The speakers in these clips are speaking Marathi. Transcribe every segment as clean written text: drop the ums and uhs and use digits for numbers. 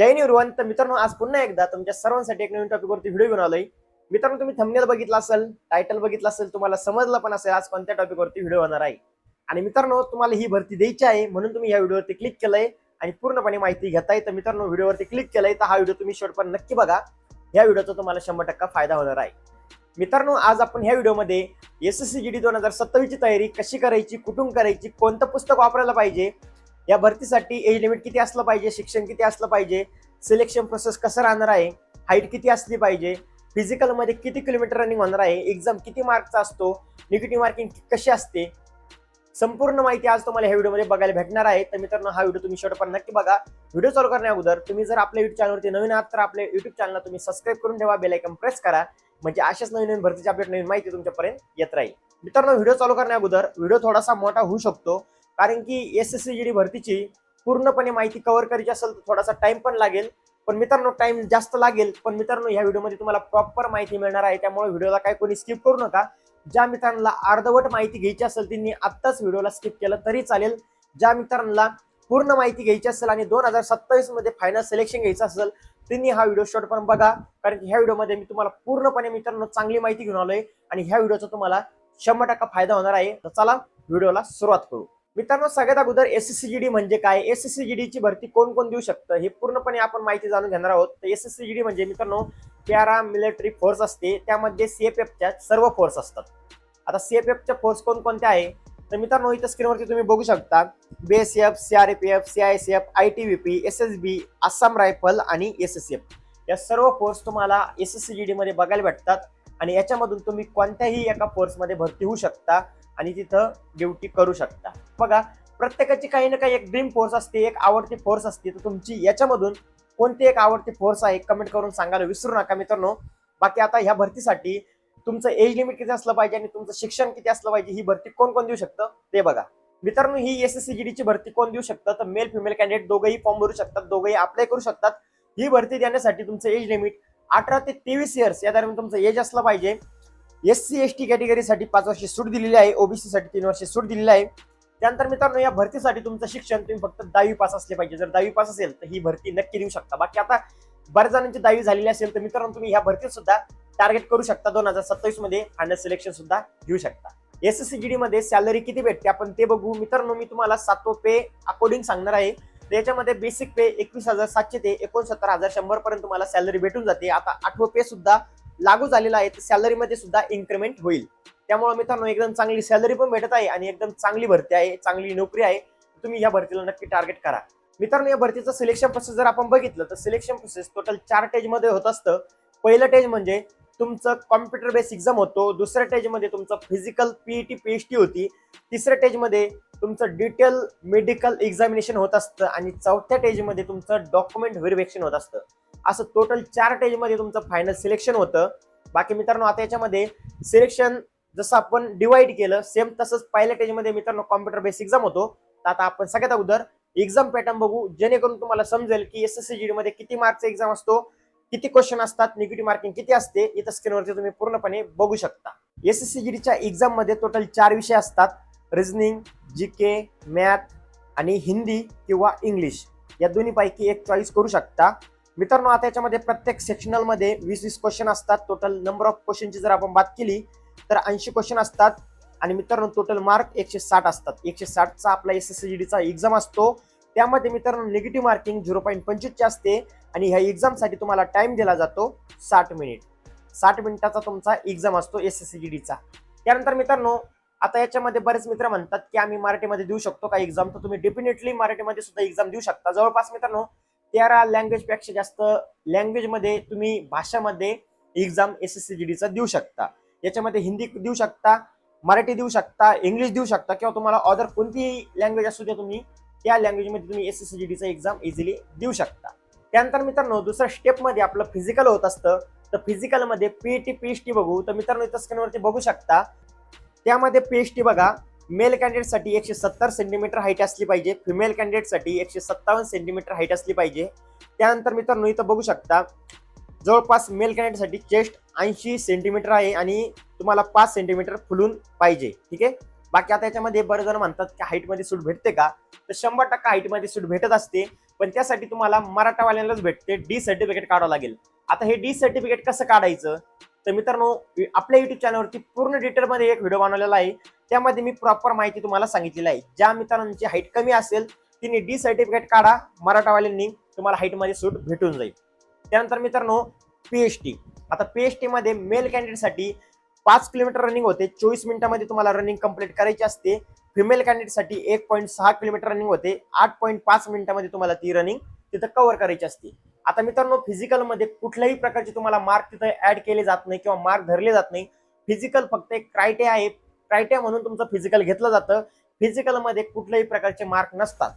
जय एव्हरीवन. तर मित्रांनो, आज पुन्हा एकदा तुमच्या सर्वांसाठी एक नवीन टॉपिकवरती व्हिडिओ घेऊन आलोय. मित्रांनो, तुम्ही थंबनेल बघितला असेल, टायटल बघितला असेल, तुम्हाला समजलं पण असेल आज कोणत्या टॉपिकवरती व्हिडिओ होणार आहे. आणि मित्रांनो, तुम्हाला ही भरती द्यायची आहे म्हणून तुम्ही या व्हिडिओवरती क्लिक केलंय आणि पूर्णपणे माहिती घेताय. तर मित्रांनो, व्हिडिओवरती क्लिक केलंय तर हा व्हिडिओ तुम्ही शेवटपर्यंत नक्की बघा. या व्हिडिओचा तुम्हाला 100% फायदा होणार आहे. मित्रांनो, आज आपण ह्या व्हिडिओमध्ये एसएससी जीडी 2027 ची तयारी कशी करायची, कुठून करायची, कोणतं पुस्तक वापरायला पाहिजे, या भरतीसाठी एज लिमिट किती असलं पाहिजे, शिक्षण किती असलं पाहिजे, सिलेक्शन प्रोसेस कसं राहणार आहे, हाईट किती असली पाहिजे, फिजिकल मध्ये किती किलोमीटर रनिंग होणार आहे, एक्झाम किती मार्कचा असतो, निगेटिव्ह मार्किंग कशी असते, संपूर्ण माहिती आज तुम्हाला ह्या व्हिडिओमध्ये बघायला भेटणार आहे. तर मित्रांनो, हा व्हिडिओ तुम्ही शेवटपर्यंत नक्की बघा. व्हिडिओ चालू करण्या अगोदर तुम्ही जर आपल्या युट्यूब चॅनलवरती नवीन आहात तर आपल्या युट्यूब चॅनलला तुम्ही सबस्क्राईब करून ठेवा, बेल आयकॉन प्रेस करा, म्हणजे अशाच नवीन नवीन भरतीची अपडेट, नवीन माहिती तुमच्यापर्यंत येत राहील. मित्रांनो, व्हिडिओ चालू करण्या अगोदर व्हिडिओ थोडासा मोठा होऊ शकतो, कारण की एसएससी जीडी भरतीची पूर्णपणे माहिती कव्हर करायची असेल तर थोडासा टाइम पण लागेल. पण मित्रांनो, टाइम जास्त लागेल, पण मित्रांनो या व्हिडिओमध्ये तुम्हाला प्रॉपर माहिती मिळणार आहे. त्यामुळे व्हिडिओला काय कोणी स्किप करू नका. ज्या मित्रांना अर्धवट माहिती घ्यायची असेल त्यांनी आत्ताच व्हिडिओला स्किप केलं तरी चालेल. ज्या मित्रांना पूर्ण माहिती घ्यायची असेल आणि 2027 मध्ये फायनल सिलेक्शन घ्यायचं असेल त्यांनी हा व्हिडिओ शेवटपर्यंत बघा, कारण की ह्या व्हिडिओमध्ये मी तुम्हाला पूर्णपणे मित्रांनो चांगली माहिती घेऊन आलोय आणि ह्या व्हिडिओचा तुम्हाला 100% फायदा होणार आहे. तर चला व्हिडिओला सुरुवात करू. मित्रांनो, सगळ्यात अगोदर एसएससी जीडी म्हणजे काय, एसएससी जीडी ची भरती कोण कोण देऊ शकतं हे पूर्णपणे आपण माहिती जाणून घेणार आहोत. तर एसएससी जीडी म्हणजे मित्रांनो पॅरा मिलिटरी फोर्स असते, त्यामध्ये सीएफएफच्या सर्व फोर्स असतात. आता सीएफएफच्या फोर्स कोणकोणत्या आहे तर मित्रांनो इथं स्क्रीनवरती तुम्ही बघू शकता. BSF, CRPF, CISF, ITBP, SSB, Assam rifle आणि एसएसएफ, या सर्व फोर्स तुम्हाला एसएससी जीडी मध्ये बघायला भेटतात. आणि याच्यामधून तुम्ही कोणत्याही एका फोर्स मध्ये भरती होऊ शकता आणि तिथं ड्युटी करू शकता. बघा, प्रत्येकाची काही ना काही एक ड्रीम फोर्स असते, एक आवडती फोर्स असते. तर तुमची याच्यामधून कोणती एक आवडती फोर्स आहे कमेंट करून सांगायला विसरू नका मित्रांनो. बाकी आता ह्या भरतीसाठी तुमचं एज लिमिट किती असलं पाहिजे आणि तुमचं शिक्षण किती असलं पाहिजे, ही भरती कोण कोण देऊ शकतं ते बघा. मित्रांनो, ही एसएससी जीडी ची भरती कोण देऊ शकतं तर मेल फिमेल कॅन्डिडेट दोघंही फॉर्म भरू शकतात, दोघंही अप्लाय करू शकतात. ही भरती देण्यासाठी तुमचं एज लिमिट 18 ते 23 इयर्स या दरम्यान तुमचं एज असलं पाहिजे. एससी एसटी कॅटेगरीसाठी 5 वर्षे सूट दिलेली आहे, ओबीसी साठी 3 वर्षे सूट दिलेली आहे. त्यानंतर मित्रांनो, या भरतीसाठी तुमचं शिक्षण तुम्ही फक्त 10वी पास असले पाहिजे. जर 10वी पास असेल तर ही भरती नक्की देऊ शकता. बाकी आता बऱ्याच जणांची 10वी झालेली असेल तर मित्रांनो तुम्ही ह्या भरतीत सुद्धा टार्गेट करू शकता. 2027 मध्ये फायनल सिलेक्शन सुद्धा घेऊ शकता. एसएससी जीडी मध्ये सॅलरी किती भेटते आपण ते बघू. मित्रांनो, मी तुम्हाला 7 पे अकॉर्डिंग सांगणार आहे. त्याच्यामध्ये बेसिक पे 21,700 ते 69,100 पर्यंत तुम्हाला सॅलरी भेटून जाते. आता 8 पे सुद्धा लागू झालेला आहे, सॅलरी मध्ये सुद्धा इन्क्रीमेंट होईल. त्यामुळे मित्रांनो एकदम चांगली सॅलरी पण भेटत आहे आणि एकदम चांगली भरती आहे, चांगली नोकरी आहे. तुम्ही या भरतीला नक्की टार्गेट करा. मित्रांनो, या भरतीचं सिलेक्शन प्रोसेस जर आपण बघितलं तर सिलेक्शन प्रोसेस टोटल 4 स्टेज मध्ये होत असतं. पहिलं स्टेज म्हणजे तुमचं कॉम्प्युटर बेस एक्झाम होतो. दुसऱ्या स्टेज मध्ये तुमचं फिजिकल पीईटी पीएचटी होती. तिसऱ्या स्टेज मध्ये तुमचं डिटेल मेडिकल एक्झामिनेशन होत असतं आणि चौथ्या स्टेज मध्ये तुमचं डॉक्युमेंट व्हेरिफिकेशन होत असतं. असं टोटल 4 स्टेज मध्ये तुमचं फायनल सिलेक्शन होतं. बाकी मित्रांनो, आता याच्यामध्ये सिलेक्शन जसं आपण डिवाइड केलं सेम तसंच पहिल्या स्टेज मध्ये मित्रांनो कॉम्प्युटर बेस एक्झाम होतो. तर आता आपण सगळ्यात अगोदर एक्झाम पॅटर्न बघू, जेणेकरून तुम्हाला समजेल की एसएससी जीडी मध्ये किती मार्कचा एक्झाम असतो, किती क्वेश्चन असतात, निगेटिव्ह मार्किंग किती असते. इथं स्क्रीनवरती तुम्ही पूर्णपणे बघू शकता. एसएससी जीडीच्या एक्झाम मध्ये टोटल 4 विषय असतात: रिझनिंग, जीके, मॅथ आणि हिंदी किंवा इंग्लिश, या दोन्ही पैकी एक चॉईस करू शकता. मित्रांनो, आता याच्यामध्ये प्रत्येक सेक्शनल मध्ये 20-20 क्वेश्चन असतात. टोटल नंबर ऑफ क्वेश्चनची जर आपण बात केली तर 80 क्वेश्चन असतात आणि मित्रांनो टोटल मार्क 160 असतात. 160चा आपला एसएससी जीडीचा एक्झाम असतो. त्यामध्ये मित्रांनो निगेटिव्ह मार्किंग 0.25 असते आणि ह्या एक्झाम साठी तुम्हाला टाइम दिला जातो 60 मिनिट. 60 मिनिटाचा तुमचा एक्झाम असतो एसएससी जीडीचा. त्यानंतर मित्रांनो, आता याच्यामध्ये बरेच मित्र म्हणतात की आम्ही मराठीमध्ये देऊ शकतो का एक्झाम, तर तुम्ही डेफिनेटली मराठीमध्ये सुद्धा एक्झाम देऊ शकता. जवळपास मित्रांनो 13 लँग्वेज पेक्षा जास्त लँग्वेज मध्ये तुम्ही भाषामध्ये एक्झाम एसएससी जीडीचा देऊ शकता. याच्यामध्ये हिंदी देऊ शकता, मराठी देऊ शकता, इंग्लिश देऊ शकता किंवा तुम्हाला अदर कोणतीही लँग्वेज असू दे तुम्ही त्या लँग्वेजमध्ये तुम्ही एसएससी जीडीचा एक्झाम इझिली देऊ शकता. त्यानंतर मित्रांनो दुसऱ्या स्टेप मध्ये आपलं फिजिकल होत असतं. तर फिजिकल मध्ये पीईटी पीएचटी बघू. तर मित्रांनो इथं स्क्रीनवरती बघू शकता. त्यामध्ये पीएचटी बघा, मेल कॅन्डिडेट साठी 170 सेंटीमीटर हाईट असली पाहिजे, फिमेल कॅन्डिडेट साठी 157 सेंटीमीटर हाईट असली पाहिजे. त्यानंतर मित्रांनो इथं बघू शकता जवळपास मेल कॅन्डिडेट साठी चेस्ट 80 सेंटीमीटर आहे आणि तुम्हाला 5 सेंटीमीटर फुलून पाहिजे. ठीक आहे. बाकी आता याच्यामध्ये बरेच जण म्हणतात की हाईट मध्ये सूट भेटते का, तर 100% हाईट मध्ये सूट भेटत असते. पण त्यासाठी तुम्हाला मराठावाल्यांनाच भेटते डी सर्टिफिकेट काढावं लागेल. आता हे डी सर्टिफिकेट कसं काढायचं, तर मित्रांनो आपल्या युट्यूब चॅनलवरती पूर्ण डिटेलमध्ये एक व्हिडिओ बनवलेला आहे. त्यामध्ये मी प्रॉपर माहिती तुम्हाला सांगितलेली आहे. ज्या मित्रांची हाईट कमी असेल तिने डी सर्टिफिकेट काढा, मराठावाल्यांनी तुम्हाला हाईटमध्ये सूट भेटून जाईल. त्यानंतर मित्रांनो पीएचटी. आता पीएचटी मध्ये मेल कॅन्डिडेटसाठी 5 किलोमीटर रनिंग होते, 24 मिनिटांमध्ये तुम्हाला रनिंग कंप्लीट करायची असते. फिमेल कॅन्डिडेटसाठी 1.6 किलोमीटर रनिंग होते, 8.5 मिनिटांमध्ये तुम्हाला ती रनिंग तिथं कव्हर करायची असते. आता मित्रांनो फिजिकलमध्ये कुठल्याही प्रकारचे तुम्हाला मार्क तिथं ऍड केले जात नाही किंवा मार्क धरले जात नाही. फिजिकल फक्त एक क्रायटेरिया आहे, क्रायटेरिया म्हणून तुमचं फिजिकल घेतलं जातं. फिजिकलमध्ये कुठल्याही प्रकारचे मार्क नसतात.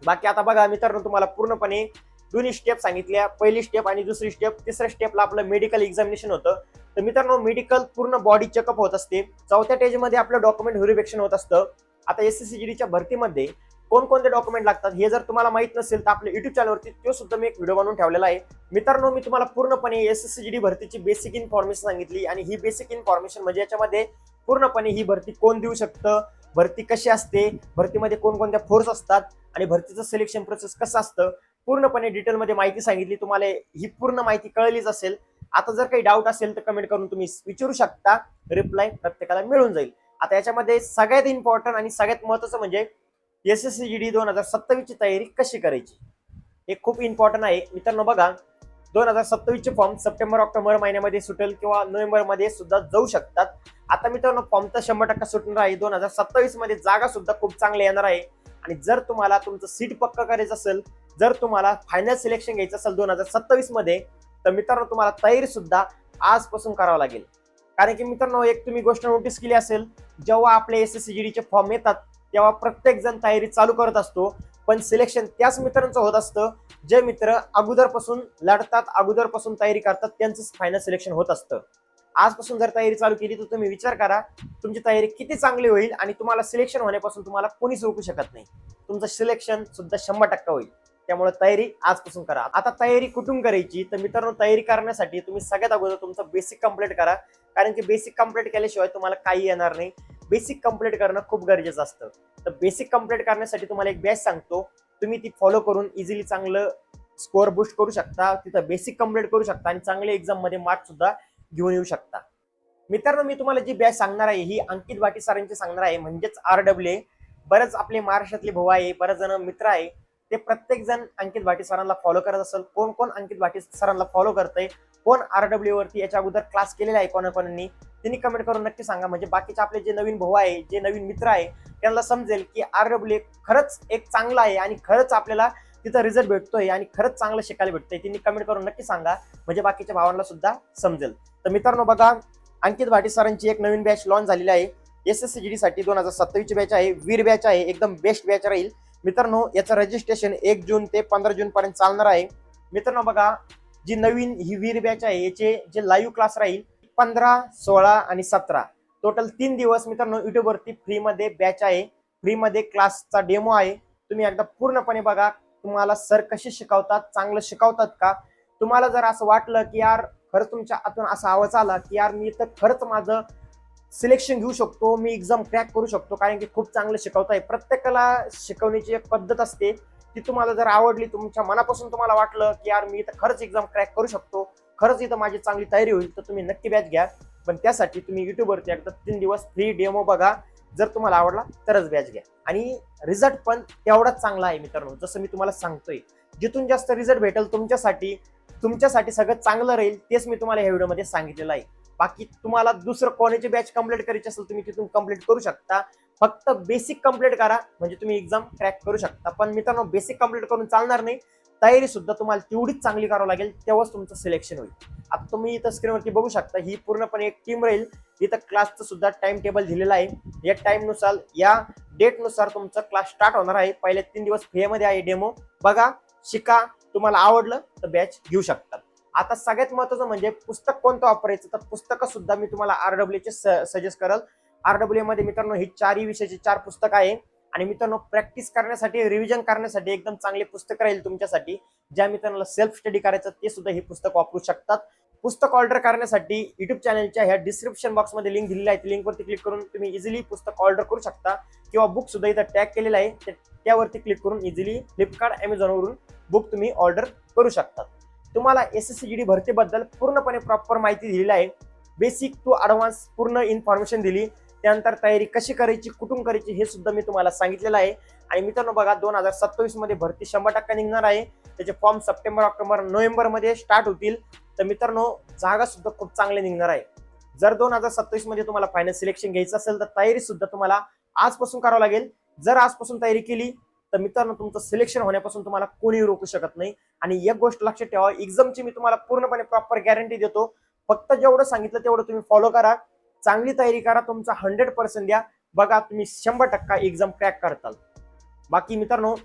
बाकी आता बघा मित्रांनो तुम्हाला पूर्णपणे दोन्ही स्टेप सांगितल्या, पहिली स्टेप आणि दुसरी स्टेप. तिसऱ्या स्टेपला आपलं मेडिकल एक्झामिनेशन होतं. तर मित्रांनो मेडिकल पूर्ण बॉडी चेकअप होत असते. चौथ्या स्टेजमध्ये आपलं डॉक्युमेंट व्हेरिफिकेशन होत असतं. आता एसएससीजीडीच्या भरतीमध्ये कोणकोणते डॉक्युमेंट लागतात हे जर तुम्हाला माहित नसेल तर आपल्या युट्यूब चॅनलवरती तो सुद्धा मी एक व्हिडिओ बनवून ठेवलेला आहे. मित्रांनो मी तुम्हाला पूर्णपणे एसएससीजीडी भरतीची बेसिक इन्फॉर्मेशन सांगितली आणि ही बेसिक इन्फॉर्मेशन म्हणजे याच्यामध्ये पूर्णपणे ही भरती कोण देऊ शकतं, भरती कशी असते, भरतीमध्ये कोणकोणत्या फोर्स असतात आणि भरतीचं सिलेक्शन प्रोसेस कसं असतं, पूर्णपणे डिटेलमध्ये माहिती सांगितली. तुम्हाला ही पूर्ण माहिती कळलीच असेल. आता जर काही डाऊट असेल तर कमेंट करून तुम्ही विचारू शकता, रिप्लाय प्रत्येकाला मिळून जाईल. आता याच्यामध्ये सगळ्यात इम्पॉर्टंट आणि सगळ्यात महत्त्वाचं म्हणजे एसएससीजीडी 2027 ची तयारी कशी करायची हे खूप इम्पॉर्टंट आहे. मित्रांनो बघा 2027 चे फॉर्म सप्टेंबर ऑक्टोबर महिन्यामध्ये सुटेल किंवा नोव्हेंबर मध्ये सुद्धा जाऊ शकतात. आता मित्रांनो फॉर्म तर 100% सुटणार आहे. 2027 मध्ये जागा सुद्धा खूप चांगल्या येणार आहे. आणि जर तुम्हाला तुमचं सीट पक्क करायचं असेल, जर तुम्हाला फायनल सिलेक्शन घ्यायचं असेल 2027 मध्ये, तर मित्रांनो तुम्हाला तयारी सुद्धा आजपासून करावं लागेल. कारण की मित्रांनो एक तुम्ही गोष्ट नोटीस केली असेल, जेव्हा आपले एसएससीजीडीचे फॉर्म येतात तेव्हा प्रत्येक जण तयारी चालू करत असतो, पण सिलेक्शन त्याच मित्रांचं होत असतं जे मित्र अगोदरपासून लढतात, अगोदरपासून तयारी करतात, त्यांचं फायनल सिलेक्शन होत असतं. आजपासून जर तयारी चालू केली तर तुम्ही विचार करा तुमची तयारी किती चांगली होईल आणि तुम्हाला सिलेक्शन होण्यापासून तुम्हाला कोणीच रोखू शकत नाही. तुमचं सिलेक्शन सुद्धा 100% होईल. त्यामुळे तयारी आजपासून करा. आता तयारी कुठून करायची, तर मित्रांनो तयारी करण्यासाठी तुम्ही सगळ्यात अगोदर तुमचं बेसिक कंप्लीट करा. कारण की बेसिक कंप्लीट केल्याशिवाय तुम्हाला काही येणार नाही. बेसिक कंप्लीट करणं खूप गरजेचं असतं. तर बेसिक कंप्लीट करण्यासाठी तुम्हाला एक बॅच सांगतो, तुम्ही ती फॉलो करून इझिली चांगलं स्कोअर बूस्ट करू शकता. तिथं बेसिक कंप्लीट करू शकता आणि चांगले एक्झाम मध्ये मार्क सुद्धा घेऊन येऊ शकता. मित्रांनो मी तुम्हाला जी बॅच सांगणार आहे ही अंकित भाटी सरांची सांगणार आहे, म्हणजेच RWA. बरेच आपले महाराष्ट्रातले भाऊ आहे, बरेच जण मित्र आहे, ते प्रत्येक जण अंकित भाटी सरांना फॉलो करत असेल. कोण कोण अंकित भाटी सरांना फॉलो करतंय, कोण RWA वरती याच्या अगोदर क्लास केलेला आहे कोणाकोणांनी, त्यांनी कमेंट करून नक्की सांगा. म्हणजे बाकीचे आपले जे नवीन भाऊ आहे, जे नवीन मित्र आहे, त्यांना समजेल की RWA खरंच एक चांगला आहे आणि खरंच आपल्याला तिथं रिझल्ट भेटतोय आणि खरंच चांगलं शिकायला भेटतंय. त्यांनी कमेंट करून नक्की सांगा, म्हणजे बाकीच्या भावांना सुद्धा समजेल. तर मित्रांनो बघा अंकित भाटी सरांची एक नवीन बॅच लॉन्च झालेली आहे. एसएससीजीडी साठी 2027 ची बॅच आहे, वीर बॅच आहे, एकदम बेस्ट बॅच राहील. मित्रांनो याचं रजिस्ट्रेशन 1 जून ते 15 जून पर्यंत चालणार आहे. मित्रांनो बघा जी नवीन ही वीर बॅच आहे याचे जे लाईव्ह क्लास राहील 15, 16 आणि 17 टोटल 3 दिवस मित्रांनो युट्यूब वरती फ्री मध्ये बॅच आहे. फ्री मध्ये क्लासचा डेमो आहे. तुम्ही एकदा पूर्णपणे बघा तुम्हाला सर कसे शिकवतात, चांगलं शिकवतात का. तुम्हाला जर असं वाटलं की यार खरंच तुमच्या आतून असा आवाज आला की यार मी तर खरंच माझं सिलेक्शन घेऊ शकतो, मी एक्झाम क्रॅक करू शकतो, कारण की खूप चांगलं शिकवताय. प्रत्येकाला शिकवण्याची एक पद्धत असते ती तुम्हाला जर आवडली, तुमच्या मनापासून तुम्हाला वाटलं की यार मी इथं खरंच एक्झाम क्रॅक करू शकतो, खरंच इथं माझी चांगली तयारी होईल, तर तुम्ही नक्की बॅच घ्या. पण त्यासाठी तुम्ही युट्यूबवरती एकदा 3 दिवस फ्री डेमो बघा. जर तुम्हाला आवडला तरच बॅच घ्या. आणि रिझल्ट पण तेवढाच चांगला आहे मित्रांनो, जसं मी तुम्हाला सांगतोय. जिथून जास्त रिझल्ट भेटेल तुमच्यासाठी सगळं चांगलं राहील, तेच मी तुम्हाला ह्या व्हिडिओमध्ये सांगितलेलं आहे. बाकी तुम्हाला दुसरं कोणाची बॅच कंप्लीट करायची असेल तुम्ही तिथून कंप्लीट करू शकता. फक्त बेसिक कंप्लीट करा म्हणजे तुम्ही एक्झाम क्रॅक करू शकता. पण मित्रांनो बेसिक कंप्लीट करून चालणार नाही, तयारी सुद्धा तुम्हाला तेवढीच चांगली करावं लागेल, तेव्हाच तुमचं सिलेक्शन होईल. आता तुम्ही इथं स्क्रीनवरती बघू शकता ही पूर्णपणे एक टीम राहील. इथं क्लासचं सुद्धा टाइम टेबल दिलेलं आहे. या टाइम नुसार या डेट नुसार तुमचा क्लास स्टार्ट होणार आहे. पहिले 3 दिवस फ्री मध्ये आहे डेमो बघा, शिका, तुम्हाला आवडलं तर बॅच घेऊ शकता. आता सगळ्यात महत्त्वाचं म्हणजे पुस्तक कोणतं वापरायचं, तर पुस्तकं सुद्धा मी तुम्हाला RWA चे सजेस्ट करेल. RWA मध्ये मित्रांनो ही 4 विषयाची 4 पुस्तकं आहे. आणि मित्रांनो प्रॅक्टिस करण्यासाठी, रिव्हिजन करण्यासाठी एकदम चांगले पुस्तक राहील तुमच्यासाठी. ज्या मित्रांना सेल्फ स्टडी करायचं ते सुद्धा हे पुस्तक वापरू शकतात. पुस्तक ऑर्डर करण्यासाठी युट्यूब चॅनलच्या ह्या डिस्क्रिप्शन बॉक्समध्ये लिंक दिलेली आहे, त्या लिंकवरती क्लिक करून तुम्ही इझिली पुस्तक ऑर्डर करू शकता किंवा बुक सुद्धा इथं टॅग केलेला आहे, त्यावरती क्लिक करून इझिली फ्लिपकार्ट अमेझॉनवरून बुक तुम्ही ऑर्डर करू शकता. तुम्हाला SSC भरतीबद्दल पूर्णपणे प्रॉपर माहिती दिलेली आहे, बेसिक टू ॲडव्हान्स पूर्ण इन्फॉर्मेशन दिली. त्यानंतर तयारी कशी करायची, कुठून करायची हे सुद्धा मी तुम्हाला सांगितलेलं आहे. आणि मित्रांनो बघा 2027 मध्ये भरती 100% निघणार आहे. त्याचे फॉर्म सप्टेंबर, ऑक्टोबर, नोव्हेंबर मध्ये स्टार्ट होतील. तर मित्रांनो जागा सुद्धा खूप चांगले निघणार आहे. जर 2027 मध्ये तुम्हाला फायनल सिलेक्शन घ्यायचं असेल तर तयारी सुद्धा तुम्हाला आजपासून करावं लागेल. जर आजपासून तयारी केली तर मित्रांनो तुमचं सिलेक्शन होण्यापासून तुम्हाला कोणी रोखू शकत नाही. आणि एक गोष्ट लक्षात ठेवा, एक्झामची मी तुम्हाला पूर्णपणे प्रॉपर गॅरंटी देतो. फक्त जेवढं सांगितलं तेवढं तुम्ही फॉलो करा, चांगली तयारी करा, तुमचा 100% द्या. बघा तुम्ही 100% एक्झाम क्रॅक करताल. बाकी मित्रांनो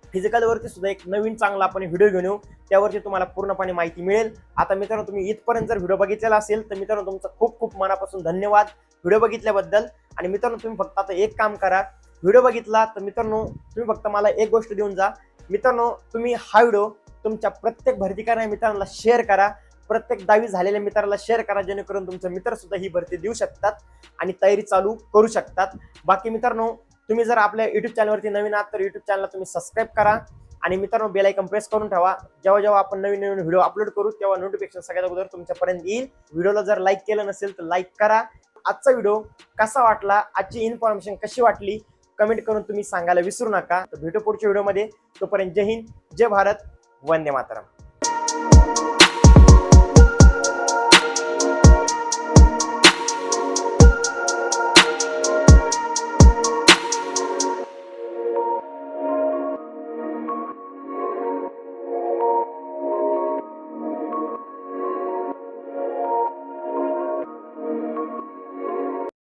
फिजिकल वरती सुद्धा एक नवीन चांगला आपण व्हिडिओ घेऊन येऊ, त्यावरती तुम्हाला पूर्णपणे माहिती मिळेल. आता मित्रांनो तुम्ही इथपर्यंत जर व्हिडिओ बघितलेला असेल तर मित्रांनो तुमचं खूप खूप मनापासून धन्यवाद व्हिडिओ बघितल्याबद्दल. आणि मित्रांनो तुम्ही फक्त आता एक काम करा, व्हिडिओ बघितला तर मित्रांनो तुम्ही फक्त मला एक गोष्ट देऊन जा. मित्रांनो तुम्ही हा व्हिडिओ तुमच्या प्रत्येक भरती करणाऱ्या मित्रांना शेअर करा, प्रत्येक 10वी झालेल्या मित्राला शेअर करा, जेणेकरून तुमचे मित्र सुद्धा ही भरती देऊ शकतात आणि तयारी चालू करू शकतात. बाकी मित्रांनो तुम्ही जर आपल्या युट्यूब चॅनलवरती नवीन आहात तर युट्यूब चॅनलला तुम्ही सबस्क्राईब करा आणि मित्रांनो बेल आयकॉन प्रेस करून ठेवा. जेव्हा जेव्हा आपण नवीन नवीन व्हिडिओ अपलोड करू तेव्हा नोटिफिकेशन सगळ्यात अगोदर तुमच्यापर्यंत येईल. व्हिडिओला जर लाईक केलं नसेल तर लाईक करा. आजचा व्हिडिओ कसा वाटला, आजची इन्फॉर्मेशन कशी वाटली कमेंट करून तुम्ही सांगायला विसरू नका. तर भेटू पुढच्या व्हिडिओमध्ये. तोपर्यंत जय हिंद, जय भारत, वंदे मातरम.